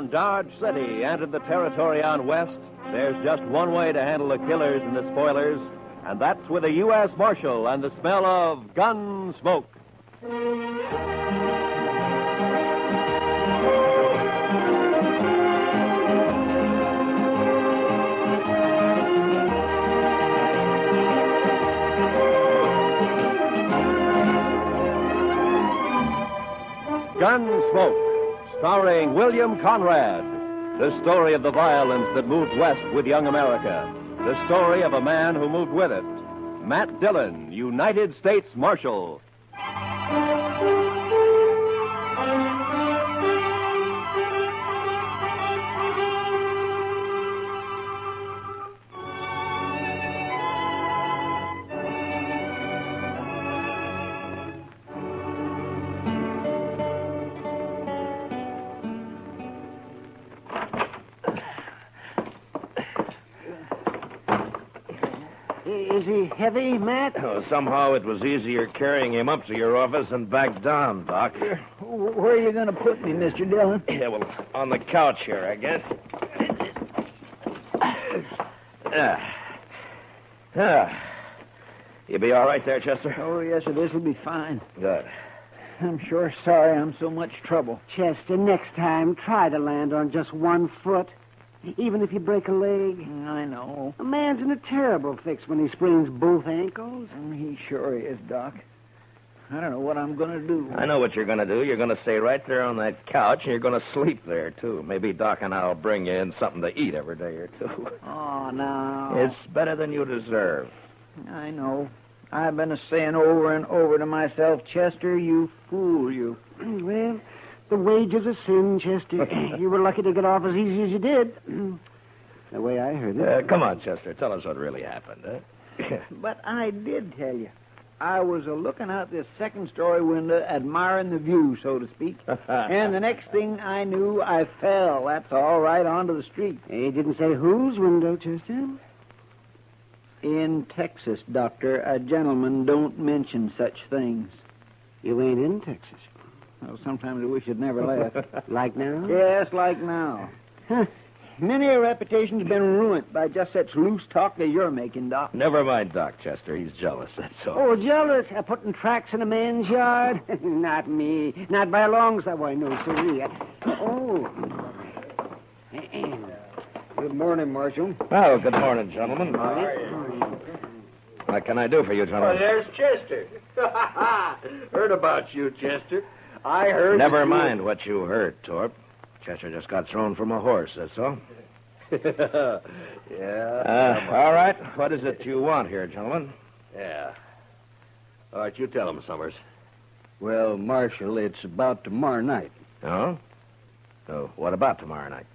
town, Dodge City, entered the territory on West, there's just one way to handle the killers and the spoilers, and that's with a U.S. Marshal and the smell of Gunsmoke. Gunsmoke, starring William Conrad. The story of the violence that moved west with young America. The story of a man who moved with it. Matt Dillon, United States Marshal. Is he heavy, Matt? Oh, somehow it was easier carrying him up to your office and back down, Doc. Where are you going to put me, Mr. Dillon? Yeah, well, on the couch here, I guess. You be all right there, Chester? Oh, yes, sir. This'll be fine. Good. I'm sure sorry I'm so much trouble. Chester, next time, try to land on just one foot. Even if you break a leg. I know. A man's in a terrible fix when he sprains both ankles. He sure is, Doc. I don't know what I'm going to do. I know what you're going to do. You're going to stay right there on that couch, and you're going to sleep there, too. Maybe Doc and I'll bring you in something to eat every day or two. Oh, no. It's better than you deserve. I know. I've been saying over and over to myself, Chester, you fool, you. Well, the wages of sin, Chester. You were lucky to get off as easy as you did. The way I heard it. Come on, Chester. Tell us what really happened, huh? But I did tell you. I was looking out this second-story window, admiring the view, so to speak. And the next thing I knew, I fell. That's all right onto the street. He didn't say whose window, Chester. In Texas, Doctor, a gentleman don't mention such things. You ain't in Texas. Well, sometimes I wish I'd never left. Like now? Yes, like now. Many a reputation's been ruined by just such loose talk that you're making, Doc. Never mind Doc, Chester. He's jealous, that's all. Oh, jealous? Putting tracks in a man's yard? Not me. Not by a long shot. Why, no, sirree. Oh. Good morning, Marshal. Well, good morning, gentlemen. What can I do for you, gentlemen? Oh, there's Chester. Heard about you, Chester. I heard... Never mind what you heard, Torp. Chester just got thrown from a horse, that's all. Yeah. All right. What is it you want here, gentlemen? Yeah. All right, you tell him, Summers. Well, Marshal, it's about tomorrow night. Oh? So what about tomorrow night?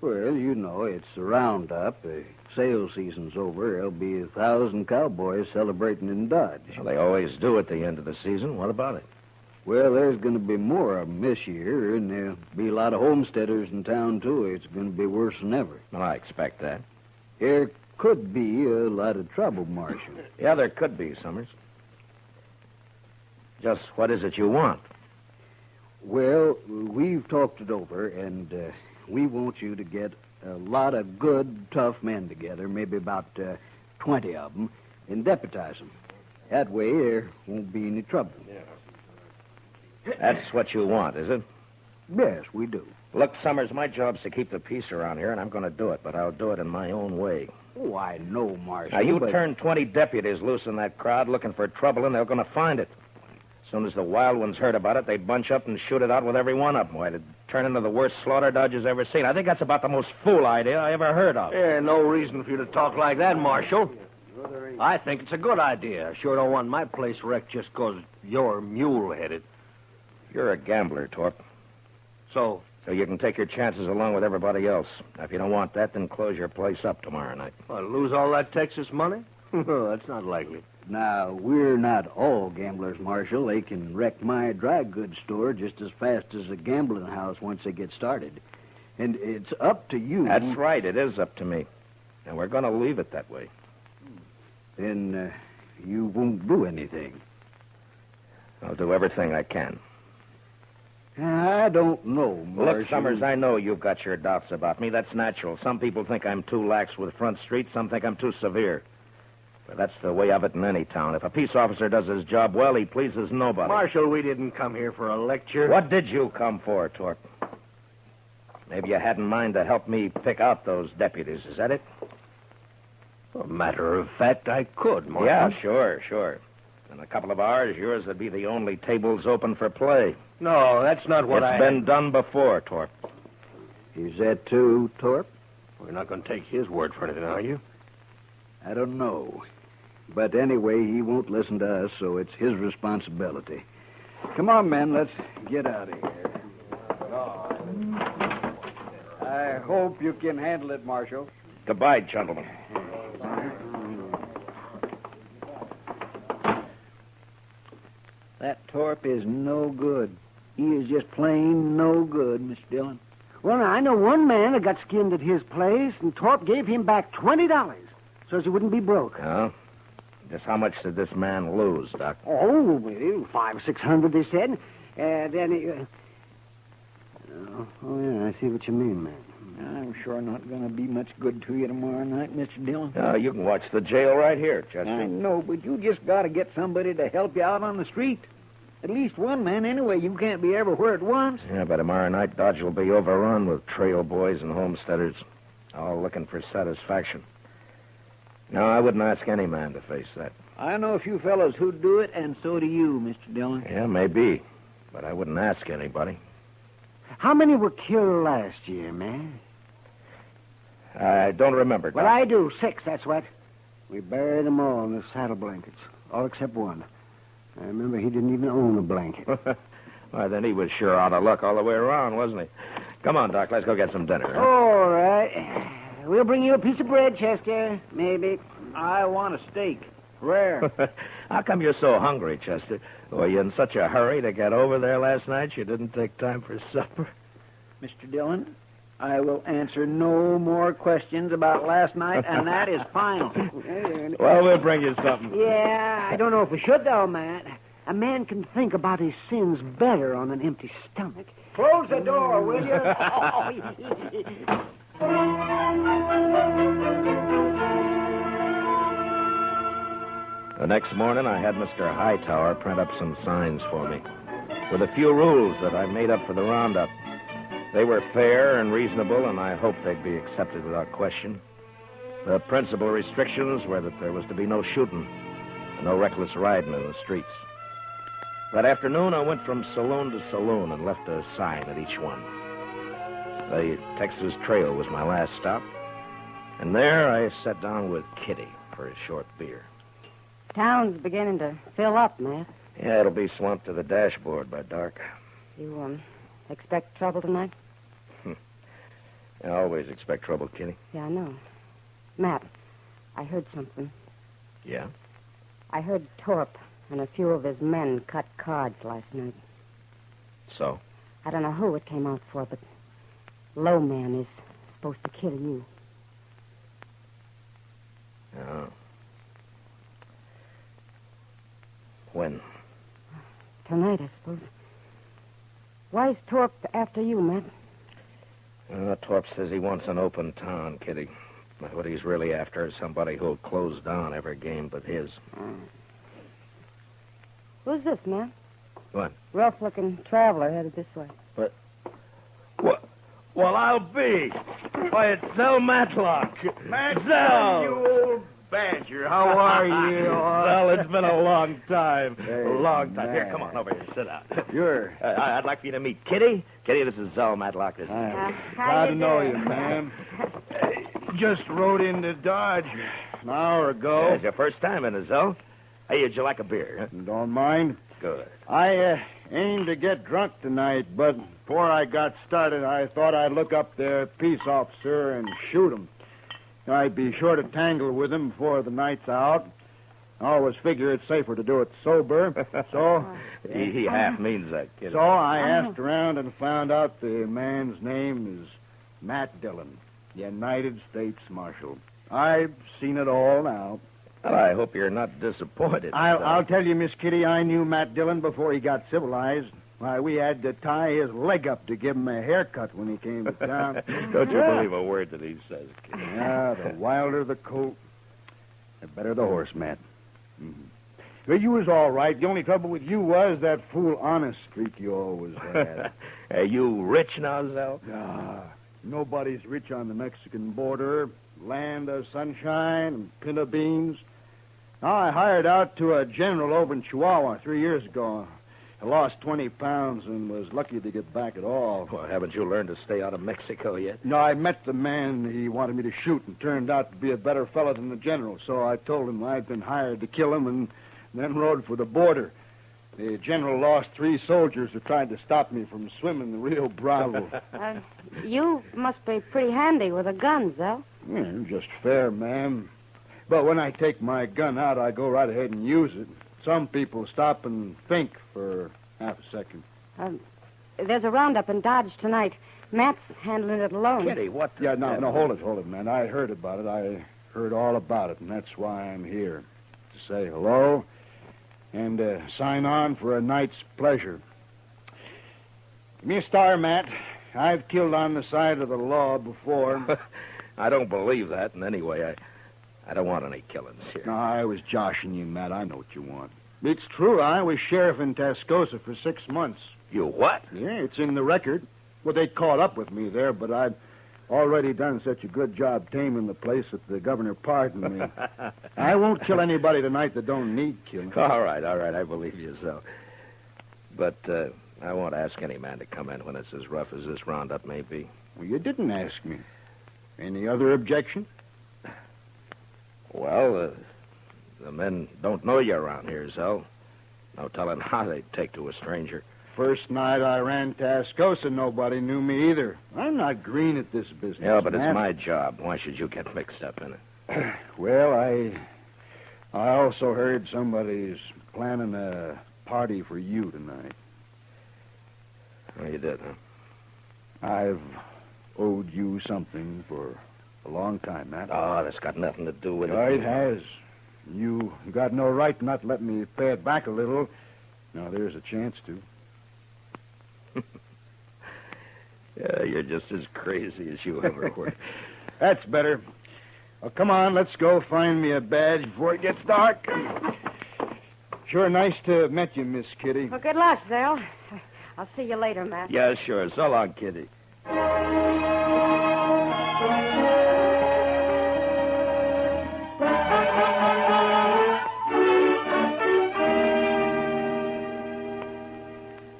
Well, you know, it's the roundup. The sale season's over. There'll be 1,000 cowboys celebrating in Dodge. Well, they always do at the end of the season. What about it? Well, there's going to be more of them this year, and there'll be a lot of homesteaders in town, too. It's going to be worse than ever. Well, I expect that. There could be a lot of trouble, Marshal. Yeah, there could be, Summers. Just what is it you want? Well, we've talked it over, and we want you to get a lot of good, tough men together, maybe about 20 of them, and deputize them. That way, there won't be any trouble. Yeah. That's what you want, is it? Yes, we do. Look, Summers, my job's to keep the peace around here, and I'm going to do it, but I'll do it in my own way. Oh, I know, Marshal. Now, you but... turn 20 deputies loose in that crowd looking for trouble, and they're going to find it. As soon as the wild ones heard about it, they'd bunch up and shoot it out with every one of them. Why, it'd turn into the worst slaughter Dodge's ever seen. I think that's about the most fool idea I ever heard of. Yeah, no reason for you to talk like that, Marshal. I think it's a good idea. I sure don't want my place wrecked just 'cause you're mule-headed. You're a gambler, Torp. So you can take your chances along with everybody else. Now, if you don't want that, then close your place up tomorrow night. lose all that Texas money? That's not likely. Now, we're not all gamblers, Marshal. They can wreck my dry goods store just as fast as a gambling house once they get started. And it's up to you. That's right. It is up to me. And we're going to leave it that way. Then you won't do anything. I'll do everything I can. I don't know, Marshal. Look, Summers, I know you've got your doubts about me. That's natural. Some people think I'm too lax with Front Street. Some think I'm too severe. But that's the way of it in any town. If a peace officer does his job well, he pleases nobody. Marshal, we didn't come here for a lecture. What did you come for, Torp? Maybe you had in mind to help me pick out those deputies. Is that it? A matter of fact, I could, Marshal. Yeah, sure. In a couple of hours, yours would be the only tables open for play. No, that's not what It's been done before, Torp. Is that true, Torp? We're not going to take his word for anything, are you? I don't know. But anyway, he won't listen to us, so it's his responsibility. Come on, men, let's get out of here. I hope you can handle it, Marshal. Goodbye, gentlemen. That Torp is no good. He is just plain no good, Mr. Dillon. Well, now, I know one man that got skinned at his place, and Torp gave him back $20 so as he wouldn't be broke. Oh? Just how much did this man lose, Doc? Oh, well, $500-600, they said. Then he... yeah, I see what you mean, man. I'm sure not going to be much good to you tomorrow night, Mr. Dillon. You can watch the jail right here, Chester. I know, but you just got to get somebody to help you out on the street. At least one man, anyway. You can't be everywhere at once. Yeah, by tomorrow night, Dodge will be overrun with trail boys and homesteaders, all looking for satisfaction. No, I wouldn't ask any man to face that. I know a few fellows who'd do it, and so do you, Mr. Dillon. Yeah, maybe, but I wouldn't ask anybody. How many were killed last year, man? I don't remember, Doc. Well, I do. 6, that's what. We buried them all in the saddle blankets, all except one. I remember he didn't even own a blanket. Well, then he was sure out of luck all the way around, wasn't he? Come on, Doc, let's go get some dinner. Huh? All right. We'll bring you a piece of bread, Chester. Maybe. I want a steak. Rare. How come you're so hungry, Chester? Were you in such a hurry to get over there last night you didn't take time for supper? Mr. Dillon, I will answer no more questions about last night, and that is final. Well, we'll bring you something. Yeah, I don't know if we should, though, Matt. A man can think about his sins better on an empty stomach. Close the door, will you? The next morning, I had Mr. Hightower print up some signs for me, with a few rules that I made up for the roundup. They were fair and reasonable, and I hoped they'd be accepted without question. The principal restrictions were that there was to be no shooting and no reckless riding in the streets. That afternoon, I went from saloon to saloon and left a sign at each one. The Texas Trail was my last stop, and there I sat down with Kitty for a short beer. Town's beginning to fill up, Matt. Yeah, it'll be swamped to the dashboard by dark. You, expect trouble tonight? I always expect trouble, Kitty. Yeah, I know. Matt, I heard something. Yeah? I heard Torp and a few of his men cut cards last night. So? I don't know who it came out for, but Low Man is supposed to kill you. Oh. When? Tonight, I suppose. Why's Torp after you, Matt? Torp says he wants an open town, Kitty. But what he's really after is somebody who'll close down every game but his. Who's this, Matt? What? Rough-looking traveler headed this way. What? Well, I'll be. Why, it's Zell Matlock. Zell! You old badger. How are you? Zell, it's been a long time. Hey, a long time. Here, man. come on over here. Sit down. Sure. I'd like for you to meet Kitty. Kitty, this is Zell Matlock. This is Kitty. Glad to know you, ma'am. Just rode into Dodge an hour ago. It's your first time in it, Zell. Hey, would you like a beer? Don't mind. Good. I aimed to get drunk tonight, but before I got started, I thought I'd look up the peace officer and shoot him. I'd be sure to tangle with him before the night's out. I always figure it's safer to do it sober. So He half means that, Kitty. so I asked around and found out the man's name is Matt Dillon, United States Marshal. I've seen it all now. Well, I hope you're not disappointed. I'll tell you, Miss Kitty, I knew Matt Dillon before he got civilized. Why, we had to tie his leg up to give him a haircut when he came to town. Don't you believe a word that he says, kid. Yeah, the wilder the colt, The better the horse, Matt. But you was all right. The only trouble with you was that fool honest streak you always had. Are you rich now, Zell? Ah, nobody's rich on the Mexican border. Land of sunshine and pinto beans. Now, I hired out to a general over in Chihuahua 3 years ago. I lost 20 pounds and was lucky to get back at all. Well, haven't you learned to stay out of Mexico yet? No, I met the man he wanted me to shoot and turned out to be a better fellow than the general. So I told him I'd been hired to kill him and then rode for the border. The general lost 3 soldiers who tried to stop me from swimming the Rio Bravo. You must be pretty handy with a gun, Zell. Yeah, just fair, ma'am. But when I take my gun out, I go right ahead and use it. Some people stop and think for half a second. There's a roundup in Dodge tonight. Matt's handling it alone. Kitty, what the... Yeah, no, hold it, man. I heard about it. I heard all about it, and that's why I'm here. To say hello and sign on for a night's pleasure. Give me a star, Matt. I've killed on the side of the law before. I don't believe that, and anyway, I don't want any killings here. No, I was joshing you, Matt. I know what you want. It's true. I was sheriff in Tascosa for 6 months. You what? Yeah, it's in the record. Well, they caught up with me there, but I'd already done such a good job taming the place that the governor pardoned me. I won't kill anybody tonight that don't need killing. All right, I believe you so. But I won't ask any man to come in when it's as rough as this roundup may be. Well, you didn't ask me. Any other objection? Well, the men don't know you around here, Zell. No telling how they'd take to a stranger. First night I ran Tascosa, nobody knew me either. I'm not green at this business. Yeah, but it's Matt. my job. Why should you get mixed up in it? Well, I also heard somebody's planning a party for you tonight. Oh, you did, huh? I've owed you something for a long time, Matt. Oh, that's got nothing to do with it. It has. You got no right not to let me pay it back a little. Now, there's a chance to. Yeah, you're just as crazy as you ever were. That's better. Well, come on, let's go find me a badge before it gets dark. Sure nice to have met you, Miss Kitty. Well, good luck, Zell. I'll see you later, Matt. Yeah, sure. So long, Kitty.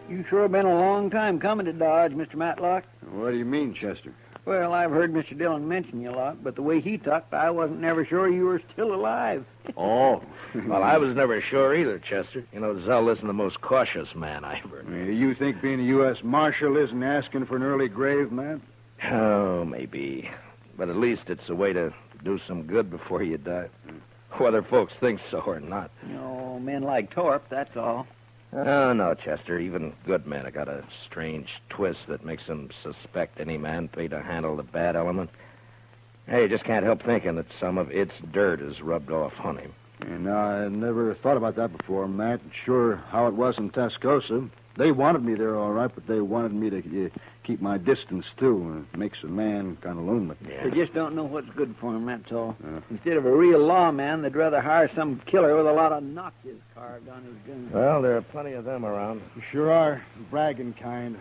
You sure been a long time coming to Dodge, Mr. Matlock. What do you mean, Chester? Well, I've heard Mr. Dillon mention you a lot, but the way he talked, I wasn't never sure you were still alive. Oh. Well, I was never sure either, Chester. You know, Zell isn't the most cautious man I ever knew. You think being a U.S. Marshal isn't asking for an early grave, man? Oh, maybe. But at least it's a way to do some good before you die. Whether folks think so or not. You know, men like Torp, that's all. Oh, no, Chester. Even good men have got a strange twist that makes them suspect any man paid to handle the bad element. Hey, you just can't help thinking that some of its dirt is rubbed off on him. And I never thought about that before, Matt. Sure how it was in Tascosa. They wanted me there all right, but they wanted me to keep my distance, too. It makes a man kind of lonely. They just don't know what's good for him, that's all. Instead of a real lawman, they'd rather hire some killer with a lot of notches carved on his gun. Well, there are plenty of them around. You sure are. Bragging kind.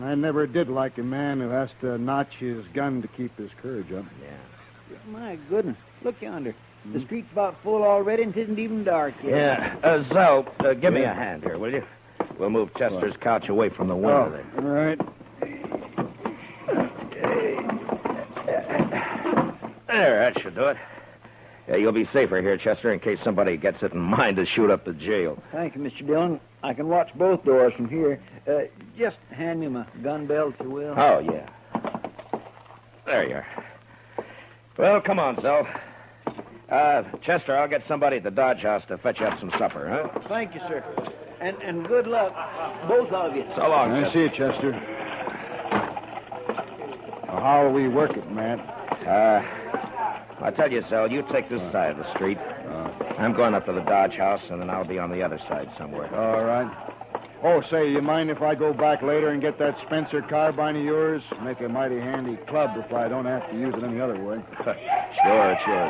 I never did like a man who has to notch his gun to keep his courage up. Yeah. My goodness, look yonder. The street's about full already and it isn't even dark yet. Yeah. Zell, give me a hand here, will you? We'll move Chester's couch away from the window there. All right. There, that should do it. Yeah, you'll be safer here, Chester, in case somebody gets it in mind to shoot up the jail. Thank you, Mr. Dillon. I can watch both doors from here. Just hand me my gun belt, if you will. Oh, yeah. There you are. Well, come on, Zell. Chester, I'll get somebody at the Dodge House to fetch you up some supper, huh? Thank you, sir. And good luck, both of you. So long, I Chester. see you, Chester. Now, how will we work it, Matt? I tell you, Zell, you take this side of the street. I'm going up to the Dodge House, and then I'll be on the other side somewhere. All right. Oh, say, you mind if I go back later and get that Spencer carbine of yours? Make a mighty handy club if I don't have to use it any other way. Sure, Sal.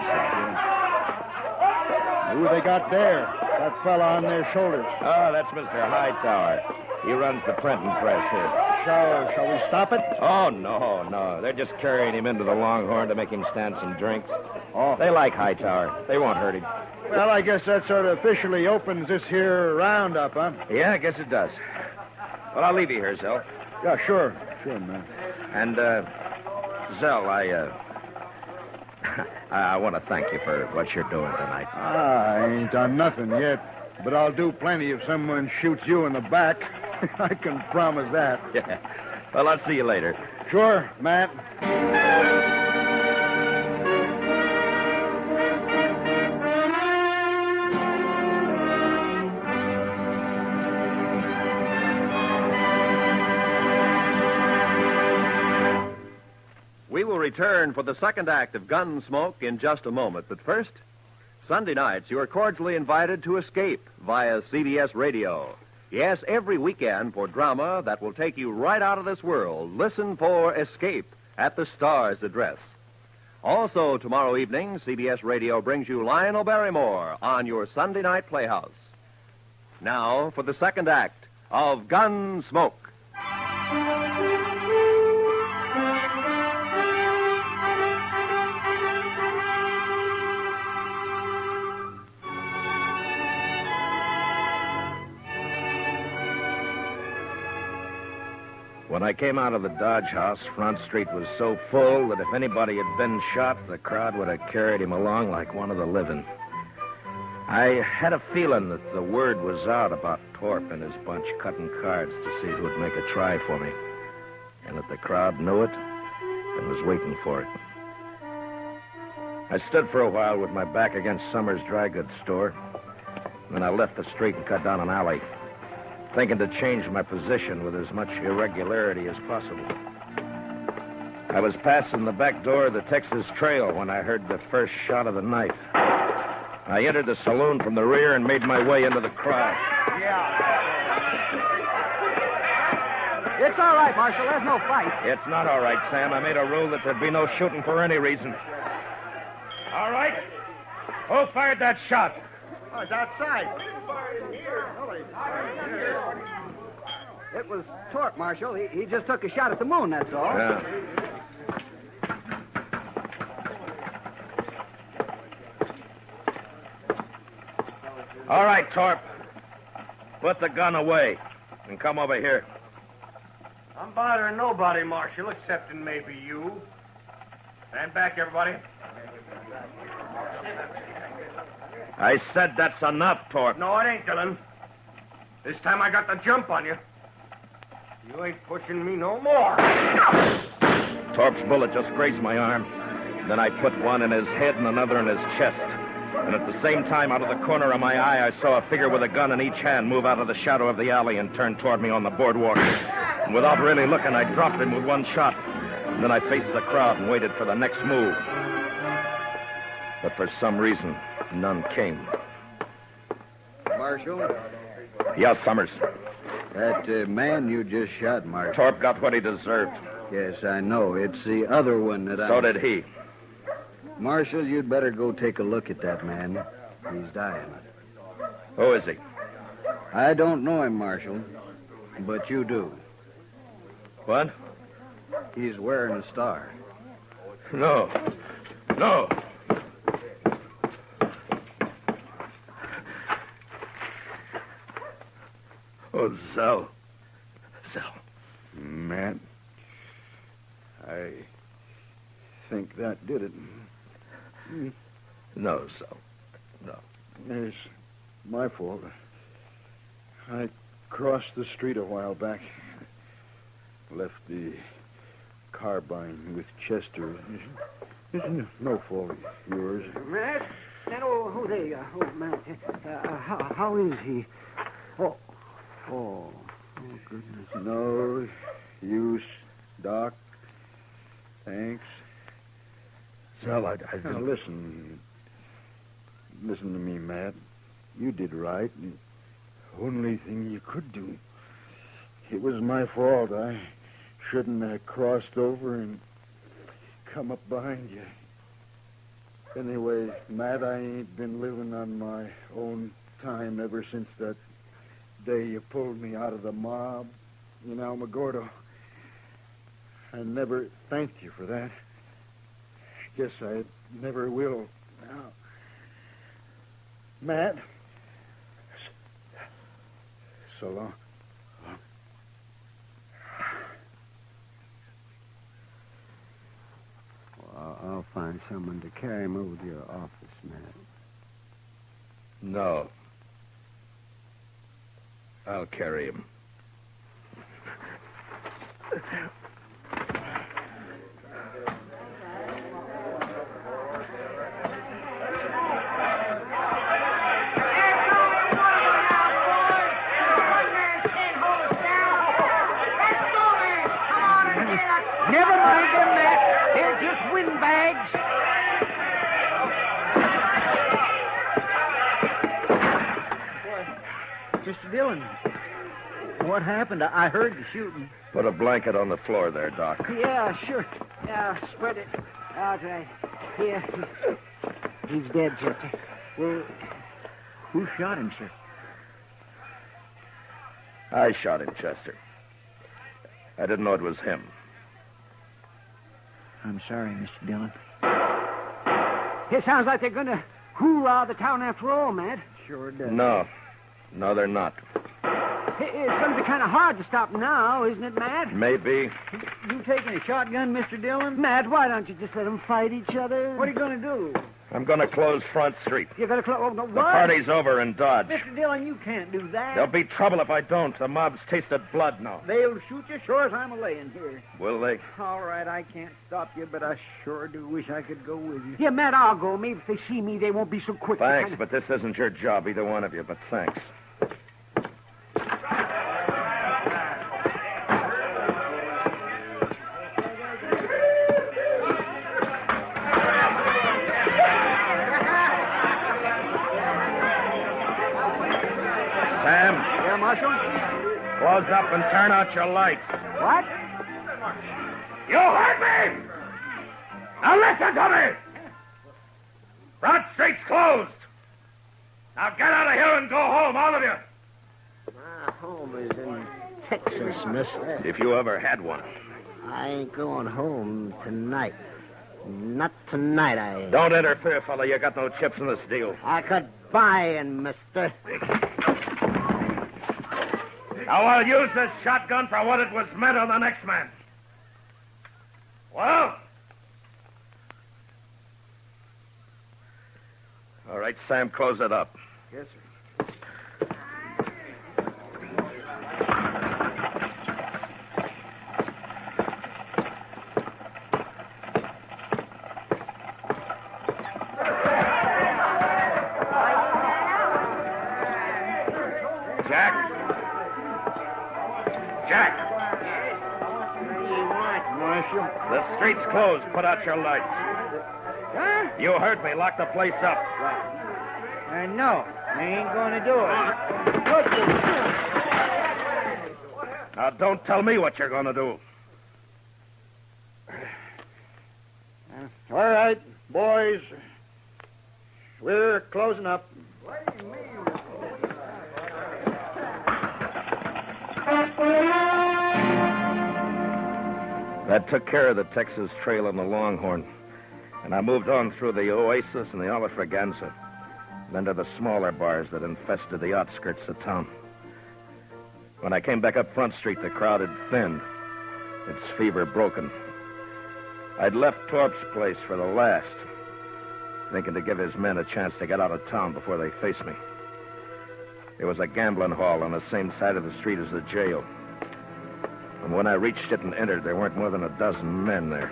Who they got there? That fella on their shoulders. Oh, that's Mr. Hightower. He runs the printing press here. Shall we stop it? Oh, no. They're just carrying him into the Longhorn to make him stand some drinks. Oh. They like Hightower. They won't hurt him. Well, I guess that sort of officially opens this here roundup, huh? Yeah, I guess it does. Well, I'll leave you here, Zell. Yeah, sure. Sure, man. And, Zell, I want to thank you for what you're doing tonight. I ain't done nothing yet, but I'll do plenty if someone shoots you in the back. I can promise that. Yeah. Well, I'll see you later. Sure, Matt. We will return for the second act of Gunsmoke in just a moment. But first, Sunday nights, you are cordially invited to Escape via CBS Radio. Yes, every weekend for drama that will take you right out of this world. Listen for Escape at the Star's address. Also, tomorrow evening, CBS Radio brings you Lionel Barrymore on your Sunday night playhouse. Now, for the second act of Gunsmoke. When I came out of the Dodge House, Front Street was so full that if anybody had been shot, the crowd would have carried him along like one of the living. I had a feeling that the word was out about Torp and his bunch cutting cards to see who'd make a try for me, and that the crowd knew it and was waiting for it. I stood for a while with my back against Summers' dry goods store. Then I left the street and cut down an alley, thinking to change my position with as much irregularity as possible. I was passing the back door of the Texas Trail when I heard the first shot of the night. I entered the saloon from the rear and made my way into the crowd. It's all right, Marshal. There's no fight. It's not all right, Sam. I made a rule that there'd be no shooting for any reason. All right. Who fired that shot? Oh, it's outside. It was Torp, Marshal. He just took a shot at the moon, that's all. Yeah. All right, Torp. Put the gun away and come over here. I'm bothering nobody, Marshal, excepting maybe you. Stand back, everybody. I said that's enough, Torp. No, it ain't, Dillon. This time I got the jump on you. You ain't pushing me no more. Torp's bullet just grazed my arm. Then I put one in his head and another in his chest. And at the same time, out of the corner of my eye, I saw a figure with a gun in each hand move out of the shadow of the alley and turn toward me on the boardwalk. And without really looking, I dropped him with one shot. And then I faced the crowd and waited for the next move. But for some reason, none came. Marshal, Yes, Summers. that man you just shot, Marshal. Torp got what he deserved. Yes, I know. It's the other one that So did he. Marshal, you'd better go take a look at that man. He's dying. Who is he? I don't know him, Marshal, but you do. What? He's wearing a star. No. No. Oh, Zell. Zell. Matt, I think that did it. No, Zell. No. It's my fault. I crossed the street a while back. Left the carbine with Chester. It's no fault of yours. Matt? Matt. How is he? Oh, goodness. No use, Doc. Thanks. Zell, I Now, listen. Listen to me, Matt. You did right. The only thing you could do. It was my fault. I shouldn't have crossed over and come up behind you. Anyway, Matt, I ain't been living on my own time ever since that day you pulled me out of the mob in Alamogordo. I never thanked you for that. Guess I never will now. Matt, so long. Well, I'll find someone to carry him over to your office, Matt. No. I'll carry him. Never mind them, Matt. They're just windbags. Mr. Dillon, what happened? I heard the shooting. Put a blanket on the floor there, Doc. Yeah, sure. Yeah, spread it out right here. He's dead, Chester. Well, who shot him, sir? I shot him, Chester. I didn't know it was him. I'm sorry, Mr. Dillon. It sounds like they're going to hoorah the town after all, Matt. Sure does. No, they're not. It's going to be kind of hard to stop now, isn't it, Matt? Maybe. You taking a shotgun, Mr. Dillon? Matt, why don't you just let them fight each other? What are you going to do? I'm going to close Front Street. You're going to close... Oh, no, The what? party's over in Dodge. Mr. Dillon, you can't do that. There'll be trouble if I don't. The mob's tasted blood now. They'll shoot you sure as I'm a-laying here. Will they? All right, I can't stop you, but I sure do wish I could go with you. Yeah, Matt, I'll go. Maybe if they see me, they won't be so quick. Thanks, but this isn't your job, either one of you, but thanks. Sam, Yeah, Marshal? close up and turn out your lights. What? You heard me! Now listen to me! Front Street's closed. Now get out of here and go home, all of you. My home is in Texas, mister. If you ever had one. I ain't going home tonight. Not tonight, I ain't. Don't interfere, fella. You got no chips in this deal. I could buy in, mister. Now I'll use this shotgun for what it was meant on the next man. Well? All right, Sam, close it up. Yes, sir. Jack, Marshal. the street's closed. Put out your lights. Huh? You heard me. Lock the place up. No, I ain't going to do it. Now, don't tell me what you're going to do. All right, boys. We're closing up. That took care of the Texas Trail and the Longhorn. And I moved on through the Oasis and the Olafraganza, then to the smaller bars that infested the outskirts of town. When I came back up Front Street, the crowd had thinned, its fever broken. I'd left Torp's place for the last, thinking to give his men a chance to get out of town before they faced me. There was a gambling hall on the same side of the street as the jail. And when I reached it and entered, there weren't more than a dozen men there.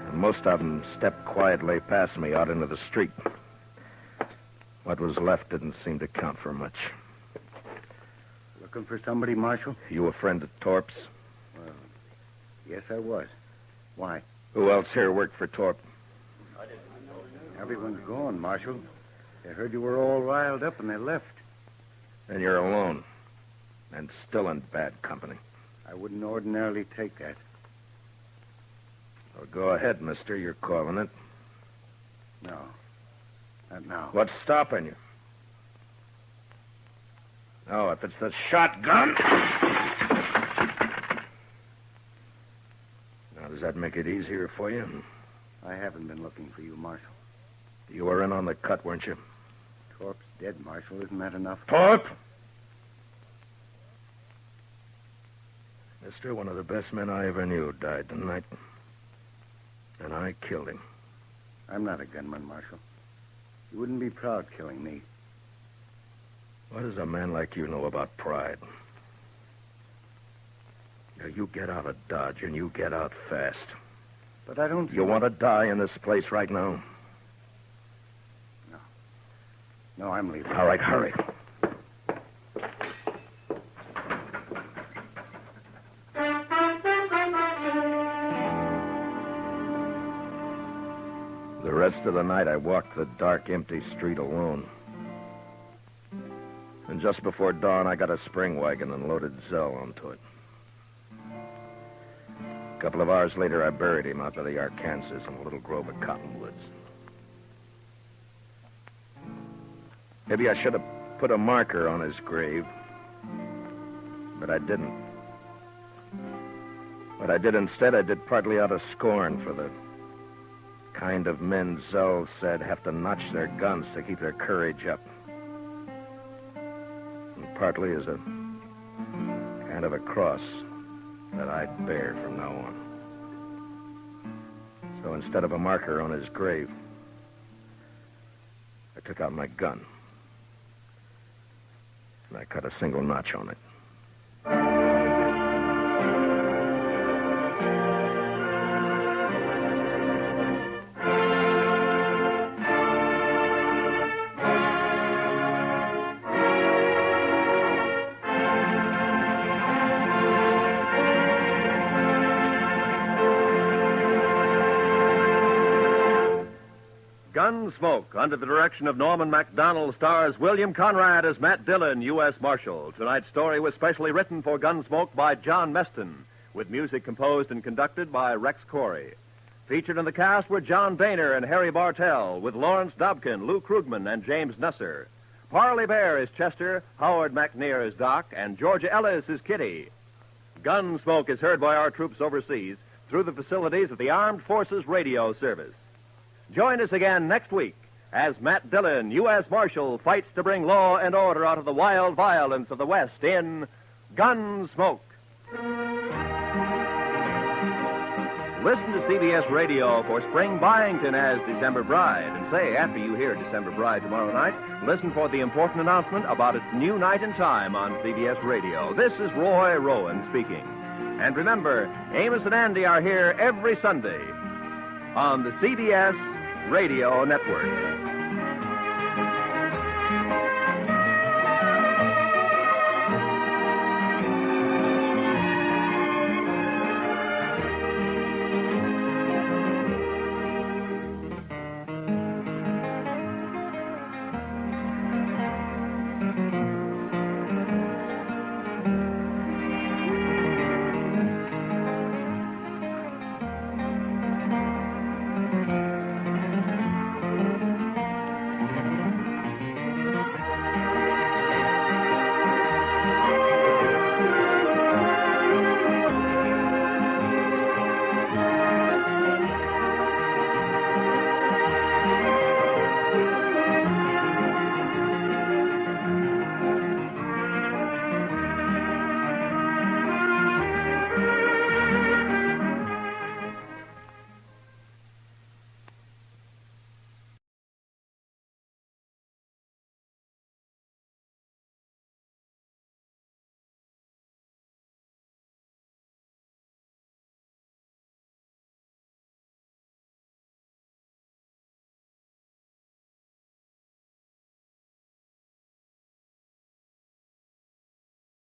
And most of them stepped quietly past me out into the street. What was left didn't seem to count for much. Looking for somebody, Marshal? You a friend of Torp's? Yes, I was. Why? Who else here worked for Torp? Everyone's gone, Marshal. They heard you were all riled up and they left. And you're alone. And still in bad company. I wouldn't ordinarily take that. Well, go ahead, mister. You're calling it. No. Not now. What's stopping you? Oh, if it's the shotgun. Now, does that make it easier for you? I haven't been looking for you, Marshal. You were in on the cut, weren't you? Torp's dead, Marshal. Isn't that enough? Torp? Mister, one of the best men I ever knew died tonight. And I killed him. I'm not a gunman, Marshal. You wouldn't be proud killing me. What does a man like you know about pride? Now, you get out of Dodge, and you get out fast. But I don't... You want to die in this place right now? No. No, I'm leaving. All right, hurry. The rest of the night, I walked the dark, empty street alone. And just before dawn, I got a spring wagon and loaded Zell onto it. A couple of hours later, I buried him out by the Arkansas in a little grove of cottonwoods. Maybe I should have put a marker on his grave, but I didn't. What I did instead, I did partly out of scorn for the kind of men Zell said have to notch their guns to keep their courage up. And partly as a kind of a cross that I'd bear from now on. So instead of a marker on his grave, I took out my gun. And I cut a single notch on it. Gunsmoke, under the direction of Norman MacDonald, stars William Conrad as Matt Dillon, U.S. Marshal. Tonight's story was specially written for Gunsmoke by John Meston, with music composed and conducted by Rex Corey. Featured in the cast were John Boehner and Harry Bartell, with Lawrence Dobkin, Lou Krugman, and James Nusser. Parley Bear is Chester, Howard McNear is Doc, and Georgia Ellis is Kitty. Gunsmoke is heard by our troops overseas through the facilities of the Armed Forces Radio Service. Join us again next week as Matt Dillon, U.S. Marshal, fights to bring law and order out of the wild violence of the West in Gunsmoke. Listen to CBS Radio for Spring Byington as December Bride. And say, after you hear December Bride tomorrow night, listen for the important announcement about its new night and time on CBS Radio. This is Roy Rowan speaking. And remember, Amos and Andy are here every Sunday on the CBS Radio Network.